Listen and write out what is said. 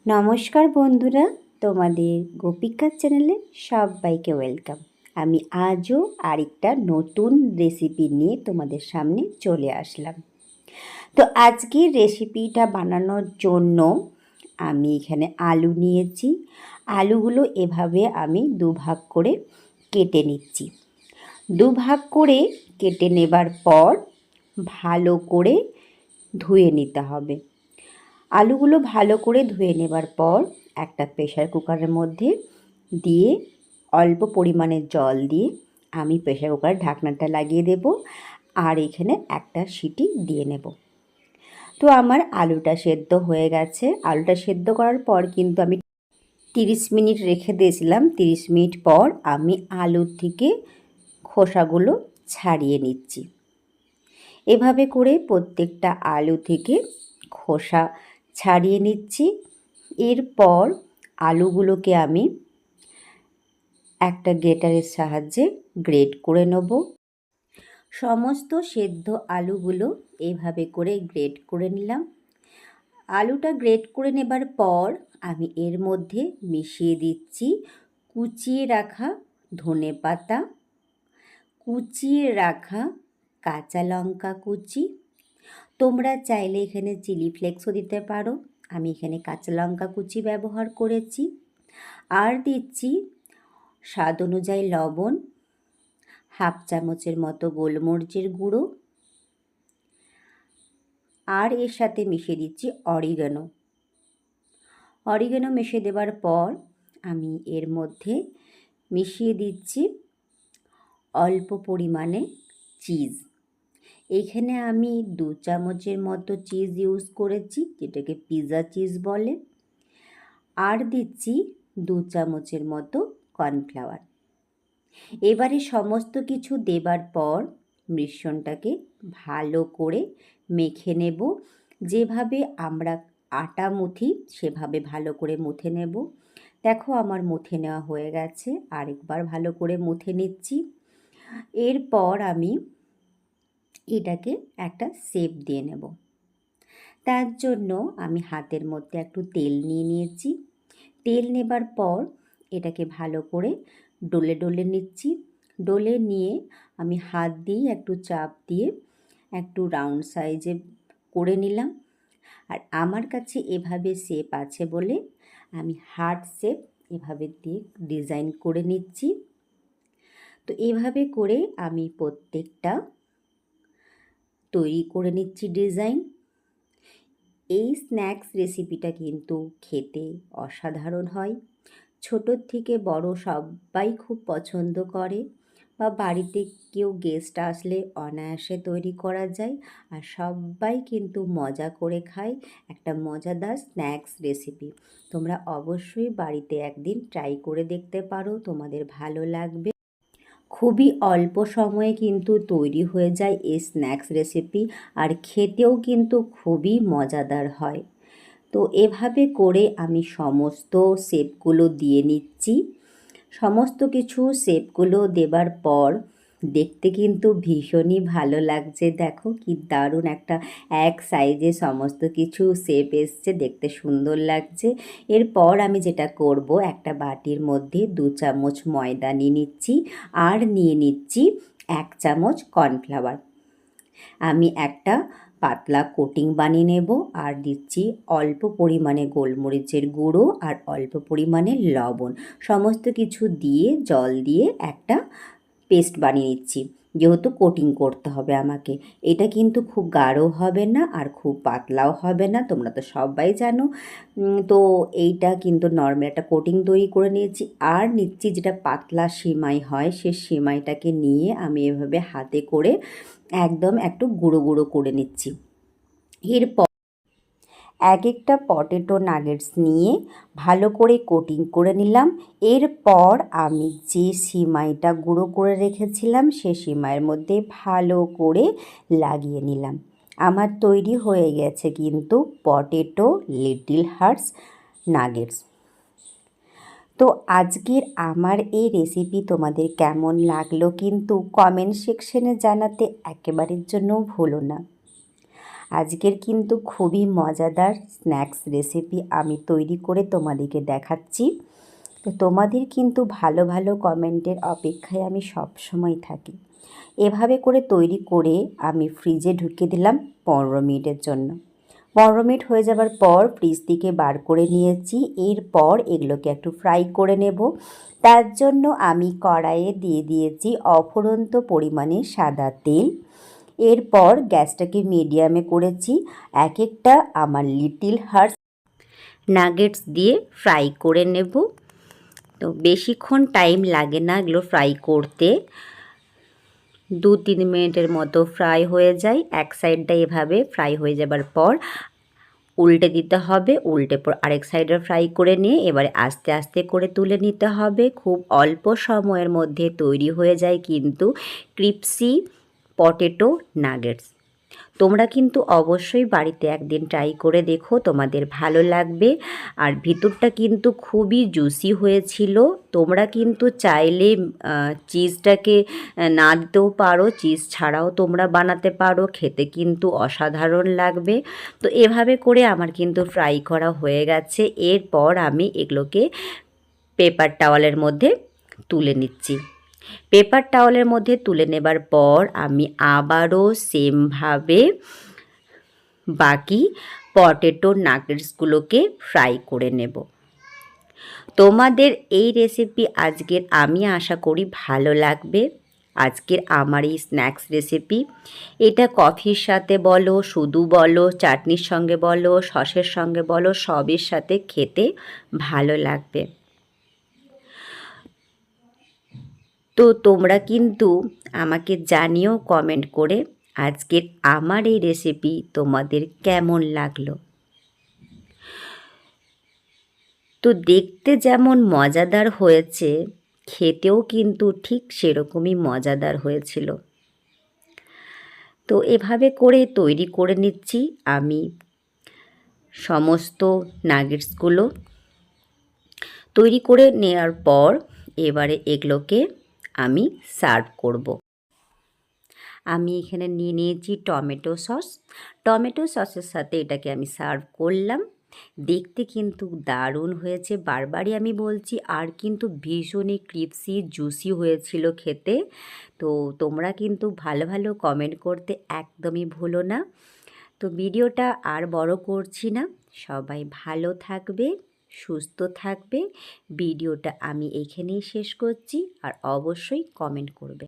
নমস্কার বন্ধুরা, তোমাদের গোপিকার চ্যানেলে সবাইকে ওয়েলকাম। আমি আজও আরেকটা নতুন রেসিপি নিয়ে তোমাদের সামনে চলে আসলাম। তো আজকের রেসিপিটা বানানোর জন্য আমি এখানে আলু নিয়েছি। আলুগুলো এভাবে আমি দুভাগ করে কেটে নিচ্ছি। দুভাগ করে কেটে নেবার পর ভালো করে ধুয়ে নিতে হবে। আলুগুলো ভালো করে ধুয়ে নেবার পর একটা প্রেসার কুকারের মধ্যে দিয়ে অল্প পরিমাণে জল দিয়ে আমি প্রেসার কুকারের ঢাকনাটা লাগিয়ে দেব আর এখানে একটা সিটি দিয়ে নেব। তো আমার আলুটা সেদ্ধ হয়ে গেছে। আলুটা সেদ্ধ করার পর কিন্তু আমি 30 মিনিট রেখে দিয়েছিলাম। 30 মিনিট পর আমি আলুর থেকে খোসাগুলো ছাড়িয়ে নিচ্ছি। এভাবে করে প্রত্যেকটা আলু থেকে খোসা ছাড়িয়ে নিচ্ছি। এরপর আলুগুলোকে আমি একটা গ্রেটারের সাহায্যে গ্রেট করে নেব। সমস্ত সেদ্ধ আলুগুলো এইভাবে করে গ্রেট করে নিলাম। আলুটা গ্রেট করে নেবার পর আমি এর মধ্যে মিশিয়ে দিচ্ছি কুচিয়ে রাখা ধনেপাতা, কুচিয়ে রাখা কাঁচা লঙ্কা কুচি। তোমরা চাইলে এখানে চিলি ফ্লেক্সও দিতে পারো। আমি এখানে কাঁচা লঙ্কা কুচি ব্যবহার করেছি। আর দিচ্ছি স্বাদ অনুযায়ী লবণ, হাফ চামচের মতো গোলমরিচের গুঁড়ো, আর এর সাথে মিশিয়ে দিচ্ছি অরিগানো। মিশিয়ে দেওয়ার পর আমি এর মধ্যে মিশিয়ে দিচ্ছি অল্প পরিমাণে চিজ। এখানে আমি 2 চামচের মতো চিজ ইউজ করেছি, যেটাকে পিৎজা চিজ বলে। আর দিচ্ছি 2 চামচের মতো কর্নফ্লাওয়ার। এবারে সমস্ত কিছু দেবার পর মিশ্রণটাকে ভালো করে মেখে নেব। যেভাবে আমরা আটা মুথি সেভাবে ভালো করে মুথে নেব। দেখো আমার মুথে নেওয়া হয়ে গেছে। আরেকবার ভালো করে মুথে নিচ্ছি। এরপর আমি এটাকে একটা শেপ দিয়ে নেব। তার জন্য আমি হাতের মধ্যে একটু তেল নিয়ে নিয়েছি। তেল নেবার পর এটাকে ভালো করে ডলে ডলে নিচ্ছি। ডলে নিয়ে আমি হাত দিয়ে একটু চাপ দিয়ে একটু রাউন্ড সাইজে করে নিলাম। আর আমার কাছে এভাবে শেপ আছে বলে আমি হার্ট শেপ এভাবে দিয়ে ডিজাইন করে নিচ্ছি। তো এভাবে করে আমি প্রত্যেকটা তৈরি করে নিচ্ছি ডিজাইন। এই স্ন্যাক্স রেসিপিটা কিন্তু খেতে অসাধারণ হয়। ছোটোর থেকে বড় সবাই খুব পছন্দ করে, বা বাড়িতে কেউ গেস্ট আসলে অনায়াসে তৈরি করা যায়। আর সবাই কিন্তু মজা করে খায়। একটা মজাদার স্ন্যাক্স রেসিপি। তোমরা অবশ্যই বাড়িতে একদিন ট্রাই করে দেখতে পারো, তোমাদের ভালো লাগবে। খুবই অল্প সময়ে কিন্তু তৈরি হয়ে যায় এই স্ন্যাক্স রেসিপি, আর খেতেও কিন্তু খুবই মজাদার হয়। তো এভাবে করে আমি সমস্ত শেপগুলো দিয়ে নিচ্ছি। সমস্ত কিছু শেপগুলো দেবার পর দেখতে কিন্তু ভীষণই ভালো লাগছে। দেখো কি দারুণ একটা এক সাইজে সমস্ত কিছু শেপ এসছে, দেখতে সুন্দর লাগছে। এরপর আমি যেটা করব, একটা বাটির মধ্যে 2 চামচ ময়দা নিয়ে নিচ্ছি আর নিয়ে নিচ্ছি 1 চামচ কর্নফ্লাওয়ার। আমি একটা পাতলা কোটিং বানিয়ে নেব আর দিচ্ছি অল্প পরিমাণে গোলমরিচের গুঁড়ো আর অল্প পরিমাণে লবণ। সমস্ত কিছু দিয়ে জল দিয়ে একটা পেস্ট বানিয়ে নিচ্ছি, যেহেতু কোটিং করতে হবে আমাকে। এটা কিন্তু খুব গাঢ় হবে না আর খুব পাতলাও হবে না, তোমরা তো সবাই জানো। তো এইটা কিন্তু নর্মাল একটা কোটিং তৈরি করে নিয়েছি। আর নিচ্ছি যেটা পাতলা সিমাই হয়, সে সিমাইটাকে নিয়ে আমি এভাবে হাতে করে একদম একটু গুঁড়ো গুঁড়ো করে নিচ্ছি। এরপর এক একটা পটেটো নাগেটস নিয়ে ভালো করে কোটিং করে নিলাম। এরপর আমি যে সিমাইটা গুঁড়ো করে রেখেছিলাম সে সিমাইয়ের মধ্যে ভালো করে লাগিয়ে নিলাম। আমার তৈরি হয়ে গেছে কিন্তু পটেটো লিটল হার্টস নাগেটস। তো আজকের আমার এই রেসিপি তোমাদের কেমন লাগলো কিন্তু কমেন্ট সেকশনে জানাতে একেবারের জন্য ভুলো না। আজকের কিন্তু খুবই মজাদার স্ন্যাক্স রেসিপি আমি তৈরি করে তোমাদেরকে দেখাচ্ছি। তো তোমাদের কিন্তু ভালো ভালো কমেন্টের অপেক্ষায় আমি সবসময় থাকি। এভাবে করে তৈরি করে আমি ফ্রিজে ঢুকিয়ে দিলাম 15 মিনিটের জন্য। 15 মিনিট হয়ে যাবার পর ফ্রিজ থেকে বার করে নিয়েছি। এরপর এগুলোকে একটু ফ্রাই করে নেব। তার জন্য আমি কড়াইয়ে দিয়ে দিয়েছি অফুরন্ত পরিমাণে সাদা তেল। এরপর গ্যাসটাকে মিডিয়ামে করেছি। এক একটা আমার লিটল হার্টস নাগেটস দিয়ে ফ্রাই করে নেব। তো বেশিক্ষণ টাইম লাগে না এগুলো ফ্রাই করতে, 2-3 মিনিটের মতো ফ্রাই হয়ে যায়। এক সাইডটা এভাবে ফ্রাই হয়ে যাবার পর উল্টে দিতে হবে, উল্টে পর আরেক সাইডে ফ্রাই করে নিয়ে এবারে আস্তে আস্তে করে তুলে নিতে হবে। খুব অল্প সময়ের মধ্যে তৈরি হয়ে যায় কিন্তু ক্রিপসি পটেটো নাগেটস। তোমরা কিন্তু অবশ্যই বাড়িতে একদিন ট্রাই করে দেখো, তোমাদের ভালো লাগবে। আর ভিতরটা কিন্তু খুবই জুসি হয়েছিল। তোমরা কিন্তু চাইলে চিজটাকে না দিতেও পারো, চিজ ছাড়াও তোমরা বানাতে পারো, খেতে কিন্তু অসাধারণ লাগবে। তো এভাবে করে আমার কিন্তু ফ্রাই করা হয়ে গেছে। এরপর আমি এগুলোকে পেপার টাওয়ালের মধ্যে তুলে নিচ্ছি। পেপার টাওয়ালের মধ্যে তুলে নেবার পর আমি আবারও সেমভাবে বাকি পটেটো নাগেটসগুলোকে ফ্রাই করে নেব। তোমাদের এই রেসিপি আজকের আমি আশা করি ভালো লাগবে। আজকের আমার এই স্ন্যাক্স রেসিপি, এটা কফির সাথে বলো, শুধু বলো, চাটনির সঙ্গে বলো, সসের সঙ্গে বলো, সবের সাথে খেতে ভালো লাগবে। তো তোমরা কিন্তু আমাকে জানিও কমেন্ট করে আজকের আমার এই রেসিপি তোমাদের কেমন লাগলো। তো দেখতে যেমন মজাদার হয়েছে, খেতেও কিন্তু ঠিক সেরকমই মজাদার হয়েছিল। তো এভাবে করে তৈরি করে নিচ্ছি আমি সমস্ত নাগেটসগুলো। তৈরি করে নেওয়ার পর এবারে এগুলোকে আমি সার্ভ করব। আমি এখানে নিয়ে নিয়েছি টমেটো সস। টমেটো সসের সাথে এটাকে আমি সার্ভ করলাম। দেখতে কিন্তু দারুণ হয়েছে, বারবারই আমি বলছি। আর কিন্তু ভীষণই ক্রিপসি জুসি হয়েছিল খেতে। তো তোমরা কিন্তু ভালো ভালো কমেন্ট করতে একদমই ভুলো না। তো ভিডিওটা আর বড় করছি না, সবাই ভালো থাকবে, সুস্থ থাকবে। ভিডিওটা আমি এখানেই শেষ করছি। আর অবশ্যই কমেন্ট করবে।